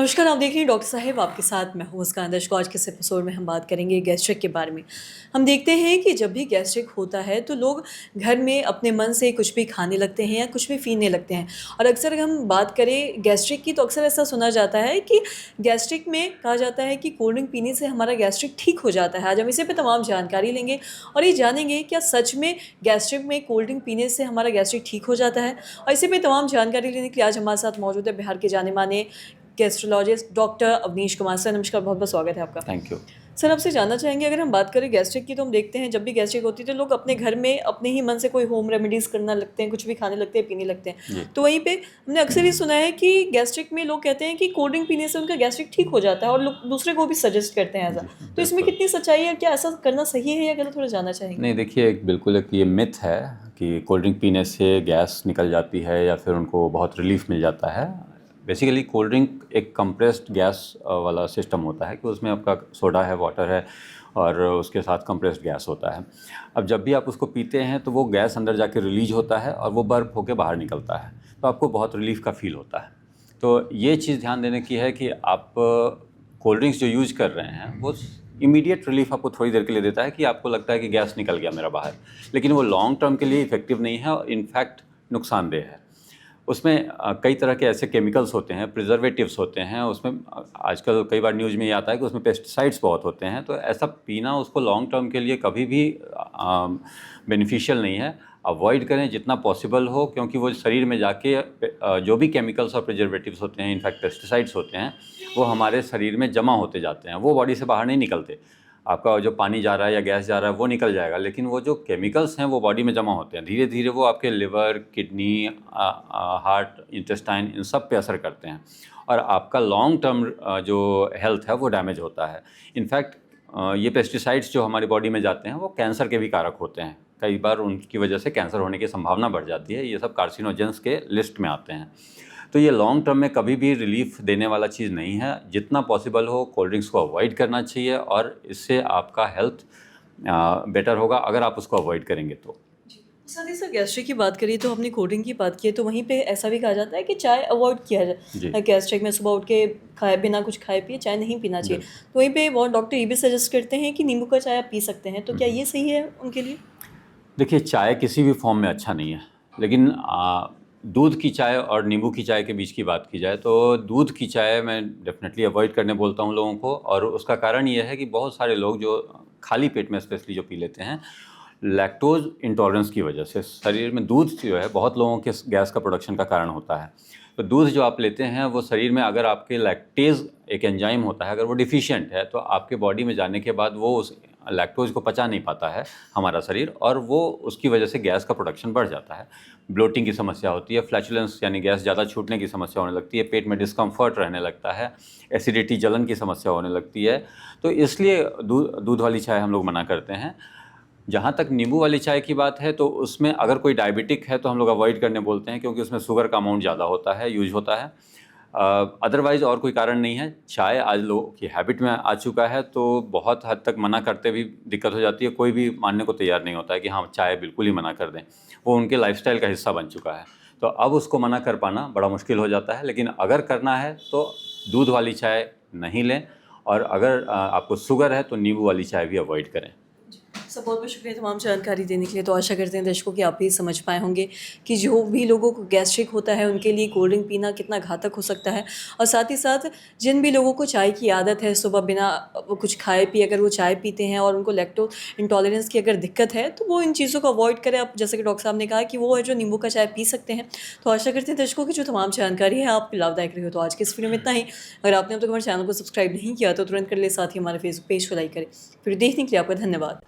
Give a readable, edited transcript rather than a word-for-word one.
नमस्कार, आप देख रही हैं डॉक्टर साहिब आपके साथ मैं हूँ मुस्कान दर्शकों। आज के इस एपिसोड में हम बात करेंगे गैस्ट्रिक के बारे में। हम देखते हैं कि जब भी गैस्ट्रिक होता है तो लोग घर में अपने मन से कुछ भी खाने लगते हैं या कुछ भी पीने लगते हैं। और अक्सर अगर हम बात करें गैस्ट्रिक की तो अक्सर ऐसा सुना जाता है कि गैस्ट्रिक में कहा जाता है कि कोल्ड ड्रिंक पीने से हमारा गैस्ट्रिक ठीक हो जाता है। आज हम इसी पे तमाम जानकारी लेंगे और ये जानेंगे क्या सच में गैस्ट्रिक में कोल्ड ड्रिंक पीने से हमारा गैस्ट्रिक ठीक हो जाता है। और इसी पे तमाम जानकारी लेने के लिए आज हमारे साथ मौजूद है बिहार के जाने माने gastrologist doctor Avnish Kumar. Sir नमस्कार, बहुत बहुत स्वागत है आपका। Thank you. सर आपसे जानना चाहेंगे, अगर हम बात करें गैस्ट्रिक की तो हम देखते हैं जब भी गैस्ट्रिक होती है तो लोग अपने घर में अपने ही मन से कोई होम रेमेडीज़ करना लगते हैं, कुछ भी खाने लगते हैं, पीने लगते हैं। जी। तो वहीं पे हमने अक्सर ये सुना है कि गैस्ट्रिक में लोग कहते हैं कि कोल्ड ड्रिंक पीने से उनका गैस्ट्रिक ठीक हो जाता है और लोग दूसरे को भी सजेस्ट करते हैं ऐसा। जी, तो इसमें बिल्कुल। कितनी सच्चाई है, क्या ऐसा करना सही है या गलत, थोड़ा जानना चाहेंगे। नहीं देखिए, बिल्कुल एक ये मिथ है कि कोल्ड ड्रिंक पीने से गैस निकल जाती है या फिर उनको बहुत रिलीफ मिल जाता है। बेसिकली कोल्ड ड्रिंक एक कंप्रेस्ड गैस वाला सिस्टम होता है कि उसमें आपका सोडा है, वाटर है और उसके साथ कंप्रेस्ड गैस होता है। अब जब भी आप उसको पीते हैं तो वो गैस अंदर जाके रिलीज होता है और वो बर्फ होके बाहर निकलता है, तो आपको बहुत रिलीफ का फील होता है। तो ये चीज़ ध्यान देने की है कि आप कोल्ड ड्रिंक्स जो यूज़ कर रहे हैं वो इमीडिएट रिलीफ आपको थोड़ी देर के लिए देता है कि आपको लगता है कि गैस निकल गया मेरा बाहर, लेकिन वो लॉन्ग टर्म के लिए इफ़ेक्टिव नहीं है और इनफैक्ट नुकसानदेह है। उसमें कई तरह के ऐसे केमिकल्स होते हैं, प्रिजर्वेटिव्स होते हैं, उसमें आजकल कई बार न्यूज़ में ये आता है कि उसमें पेस्टिसाइड्स बहुत होते हैं, तो ऐसा पीना उसको लॉन्ग टर्म के लिए कभी भी बेनिफिशियल नहीं है। अवॉइड करें जितना पॉसिबल हो, क्योंकि वो शरीर में जाके जो भी केमिकल्स और प्रिजर्वेटिव्स होते हैं, इनफैक्ट पेस्टिसाइड्स होते हैं, वो हमारे शरीर में जमा होते जाते हैं, वो बॉडी से बाहर नहीं निकलते। आपका जो पानी जा रहा है या गैस जा रहा है वो निकल जाएगा, लेकिन वो जो केमिकल्स हैं वो बॉडी में जमा होते हैं। धीरे धीरे वो आपके लिवर, किडनी, हार्ट, इंटेस्टाइन, इन सब पे असर करते हैं और आपका लॉन्ग टर्म जो हेल्थ है वो डैमेज होता है। इनफैक्ट ये पेस्टिसाइड्स जो हमारी बॉडी में जाते हैं वो कैंसर के भी कारक होते हैं। कई बार उनकी वजह से कैंसर होने की संभावना बढ़ जाती है। ये सब कार्सिनोजेंस के लिस्ट में आते हैं। तो ये लॉन्ग टर्म में कभी भी रिलीफ देने वाला चीज़ नहीं है। जितना पॉसिबल हो कोल्ड ड्रिंक्स को अवॉइड करना चाहिए और इससे आपका हेल्थ बेटर होगा अगर आप उसको अवॉइड करेंगे तो। साथ ही सर गैस्ट्रिक की बात करिए तो हमने कोल्ड ड्रिंक की बात की है, तो वहीं पे ऐसा भी कहा जाता है कि चाय अवॉइड किया जी। जाए। गैस्ट्रिक में सुबह उठ के खाए बिना कुछ खाए पिए चाय नहीं पीना चाहिए। बिल्कुल। तो वहीं पे बहुत डॉक्टर ये भी सजेस्ट करते हैं कि नींबू का चाय आप पी सकते हैं, तो क्या ये सही है उनके लिए? देखिए, चाय किसी भी फॉर्म में अच्छा नहीं है, लेकिन दूध की चाय और नींबू की चाय के बीच की बात की जाए तो दूध की चाय मैं डेफिनेटली अवॉइड करने बोलता हूँ लोगों को। और उसका कारण ये है कि बहुत सारे लोग जो खाली पेट में स्पेशली जो पी लेते हैं, लैक्टोज इंटॉलरेंस की वजह से शरीर में दूध जो है बहुत लोगों के गैस का प्रोडक्शन का कारण होता है। तो दूध जो आप लेते हैं वो शरीर में, अगर आपके लैक्टेज एक एंजाइम होता है, अगर वो डिफिशिएंट है तो आपके बॉडी में जाने के बाद वो उस लैक्टोज को पचा नहीं पाता है हमारा शरीर, और वो उसकी वजह से गैस का प्रोडक्शन बढ़ जाता है। ब्लोटिंग की समस्या होती है, फ्लैचुलेंस यानी गैस ज़्यादा छूटने की समस्या होने लगती है, पेट में डिस्कम्फर्ट रहने लगता है, एसिडिटी, जलन की समस्या होने लगती है। तो इसलिए दूध वाली चाय हम लोग मना करते हैं। जहाँ तक नींबू वाली चाय की बात है तो उसमें अगर कोई डायबिटिक है तो हम लोग अवॉइड करने बोलते हैं, क्योंकि उसमें शुगर का अमाउंट ज़्यादा होता है, यूज होता है। अदरवाइज़ और कोई कारण नहीं है। चाय आज लोगों की हैबिट में आ चुका है, तो बहुत हद तक मना करते भी दिक्कत हो जाती है। कोई भी मानने को तैयार नहीं होता है कि हाँ चाय बिल्कुल ही मना कर दें, वो उनके लाइफस्टाइल का हिस्सा बन चुका है। तो अब उसको मना कर पाना बड़ा मुश्किल हो जाता है। लेकिन अगर करना है तो दूध वाली चाय नहीं लें, और अगर आपको शुगर है तो नींबू वाली चाय भी अवॉइड करें। सर बहुत बहुत शुक्रिया तमाम जानकारी देने के लिए। तो आशा करते हैं दर्शकों कि आप भी समझ पाए होंगे कि जो भी लोगों को गैस्ट्रिक होता है उनके लिए कोल्ड ड्रिंक पीना कितना घातक हो सकता है। और साथ ही साथ जिन भी लोगों को चाय की आदत है, सुबह बिना वो कुछ खाए पिए अगर वो चाय पीते हैं और उनको लैक्टोज इंटॉलरेंस की अगर दिक्कत है तो वो इन चीज़ों को अवॉइड करें। अब जैसे कि डॉक्टर साहब ने कहा कि वो है जो नींबू का चाय पी सकते हैं। तो आशा करते हैं दर्शकों की जो तमाम जानकारी है आपको लाभदायक रही हो। तो आज की इस वीडियो में इतना ही। अगर आपने अब तक हमारे चैनल को सब्सक्राइब नहीं किया तो तुरंत कर ले, साथ ही हमारे फेसबुक पेज को लाइक करें। फिर देखने के लिए आपका धन्यवाद।